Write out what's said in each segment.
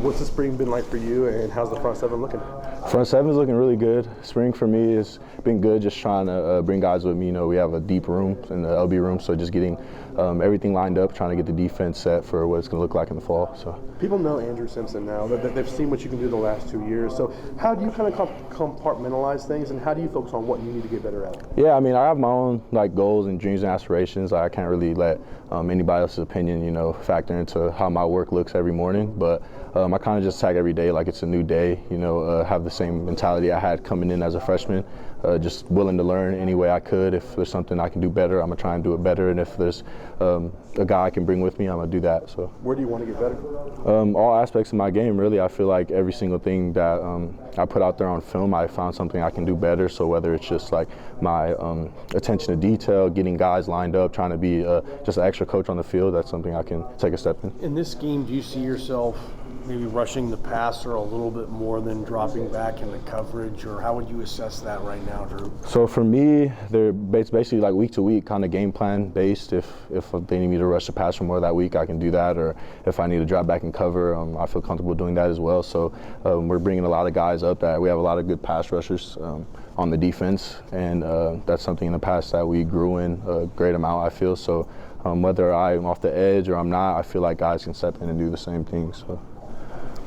What's the spring been like for you, and how's the front seven looking? Front seven is looking really good. Spring for me has been good, just trying to bring guys with me. You know, we have a deep room in the LB room, so just getting everything lined up, trying to get the defense set for what it's going to look like in the fall. So people know Andrew Simpson now. They've seen what you can do the last 2 years. So how do you kind of compartmentalize things, and how do you focus on what you need to get better at? Yeah, I mean, I have my own goals and dreams and aspirations. I can't really let anybody else's opinion, factor into how my work looks every morning. But I kind of just attack every day like it's a new day. Have the same mentality I had coming in as a freshman. Just willing to learn any way I could. If there's something I can do better, I'm gonna try and do it better. And if there's a guy I can bring with me, I'm gonna do that. So where do you want to get better? All aspects of my game, really. I feel like every single thing that I put out there on film, I found something I can do better. So whether it's just like my attention to detail, getting guys lined up, trying to be just an extra coach on the field, that's something I can take a step in. In this scheme, do you see yourself maybe rushing the passer a little bit more than dropping back into coverage, or how would you assess that right now, Drew? So for me, they're basically like week to week, kind of game plan based. If they need me to rush the passer more that week, I can do that, or if I need to drop back and cover, I feel comfortable doing that as well. So we're bringing a lot of guys up that we have a lot of good pass rushers on the defense, and that's something in the past that we grew in a great amount, I feel. So whether I'm off the edge or I'm not, I feel like guys can step in and do the same thing. So.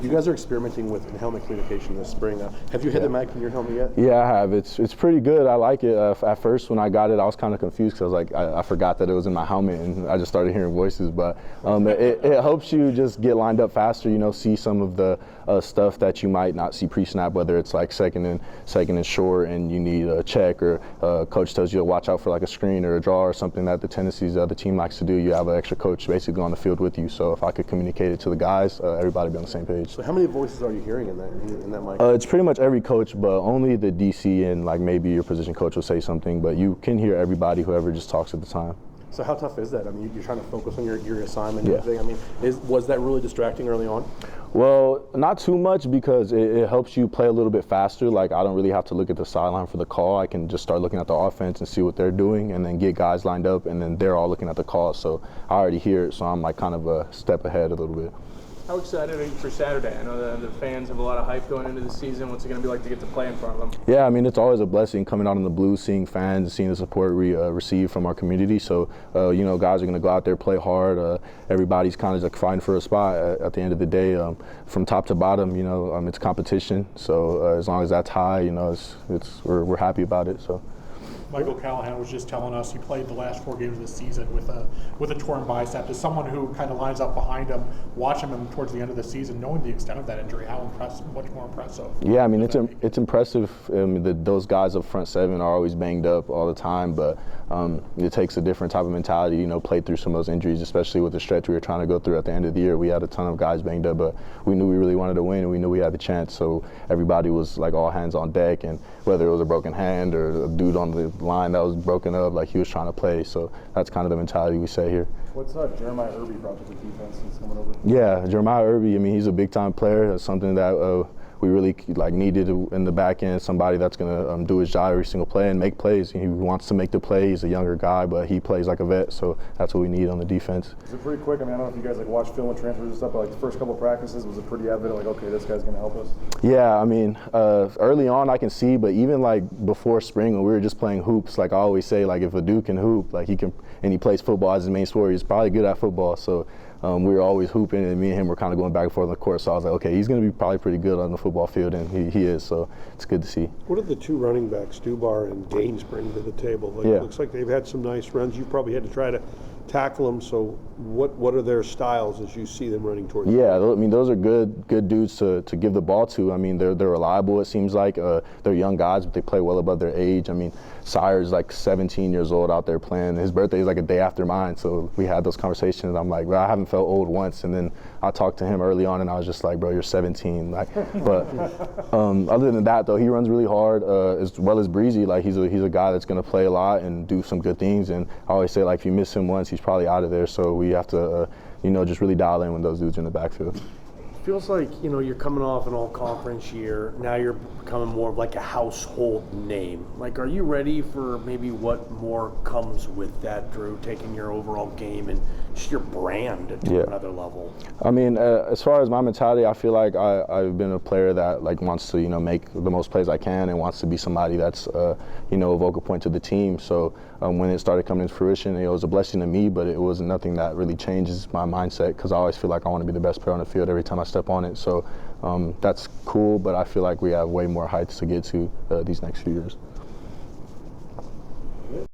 You guys are experimenting with helmet communication this spring. Have you hit the mic in your helmet yet? Yeah, I have. It's pretty good. I like it. At first, when I got it, I was kind of confused because I was like, I forgot that it was in my helmet, and I just started hearing voices. But it helps you just get lined up faster. See some of the stuff that you might not see pre-snap, whether it's like second and short, and you need a check, or coach tells you to watch out for like a screen or a draw or something that the tendencies the other team likes to do. You have an extra coach basically on the field with you. So if I could communicate it to the guys, everybody would be on the same page. So how many voices are you hearing in that mic? It's pretty much every coach, but only the DC and like maybe your position coach will say something, but you can hear everybody, whoever just talks at the time. So how tough is that? I mean, you're trying to focus on your assignment and Yeah. everything. I mean, was that really distracting early on? Well, not too much, because it helps you play a little bit faster. Like, I don't really have to look at the sideline for the call. I can just start looking at the offense and see what they're doing, and then get guys lined up, and then they're all looking at the call. So I already hear it, so I'm like kind of a step ahead a little bit. How excited are you for Saturday? I know the fans have a lot of hype going into the season. What's it going to be like to get to play in front of them? Yeah, I mean, it's always a blessing coming out in the blue, seeing fans, seeing the support we receive from our community. So, guys are going to go out there, play hard. Everybody's kind of like fighting for a spot at the end of the day. From top to bottom, it's competition. So as long as that's high, we're happy about it. So. Michael Callahan was just telling us he played the last 4 games of the season with a torn bicep. As someone who kind of lines up behind him, watching him towards the end of the season, knowing the extent of that injury, how much more impressive? Yeah, I mean, it's impressive. Those guys up front seven are always banged up all the time, but it takes a different type of mentality, play through some of those injuries, especially with the stretch we were trying to go through at the end of the year. We had a ton of guys banged up, but we knew we really wanted to win, and we knew we had the chance, so everybody was like all hands on deck, and whether it was a broken hand or a dude on the line that was broken up, like he was trying to play. So that's kind of the mentality we say here. What's Jeremiah Irby brought to the defense since coming over? Yeah, Jeremiah Irby, I mean, he's a big-time player. That's something that we really needed in the back end, somebody that's going to do his job every single play and make plays. He wants to make the play. He's a younger guy, but he plays like a vet, so that's what we need on the defense. Is it pretty quick? I mean, I don't know if you guys watch film and transfers and stuff, but the first couple of practices, was it pretty evident, okay, this guy's going to help us? Yeah, I mean, early on I can see, but even before spring when we were just playing hoops, I always say, if a dude can hoop, he can, and he plays football as his main sport, he's probably good at football. So we were always hooping, and me and him were kind of going back and forth on the court. So I was like, okay, he's going to be probably pretty good on the football field, and he is. So it's good to see. What are the two running backs, Dubar and Gaines, bring to the table? Yeah. It looks like they've had some nice runs. You probably had to try to tackle them. So what are their styles as you see them running towards? Yeah, I mean, those are good dudes to give the ball to. I mean, they're reliable. It seems like they're young guys, but they play well above their age. I mean, Sire's 17 years old out there playing. His birthday is a day after mine, so we had those conversations. I'm like, bro, I haven't felt old once. And then I talked to him early on, and I was just like, bro, you're 17. But other than that, though, he runs really hard, as well as Breezy. He's a guy that's going to play a lot and do some good things. And I always say, if you miss him once, he's probably out of there. So we have to, just really dial in when those dudes are in the backfield. Feels like, you're coming off an all-conference year. Now you're becoming more of a household name. Are you ready for maybe what more comes with that, Drew, taking your overall game and just your brand to Yeah. another level? I mean, as far as my mentality, I feel like I've been a player that like wants to, make the most plays I can and wants to be somebody that's, a vocal point to the team. So when it started coming to fruition, it was a blessing to me, but it was nothing that really changes my mindset because I always feel like I want to be the best player on the field every time I step on it. So that's cool, but I feel like we have way more heights to get to these next few years.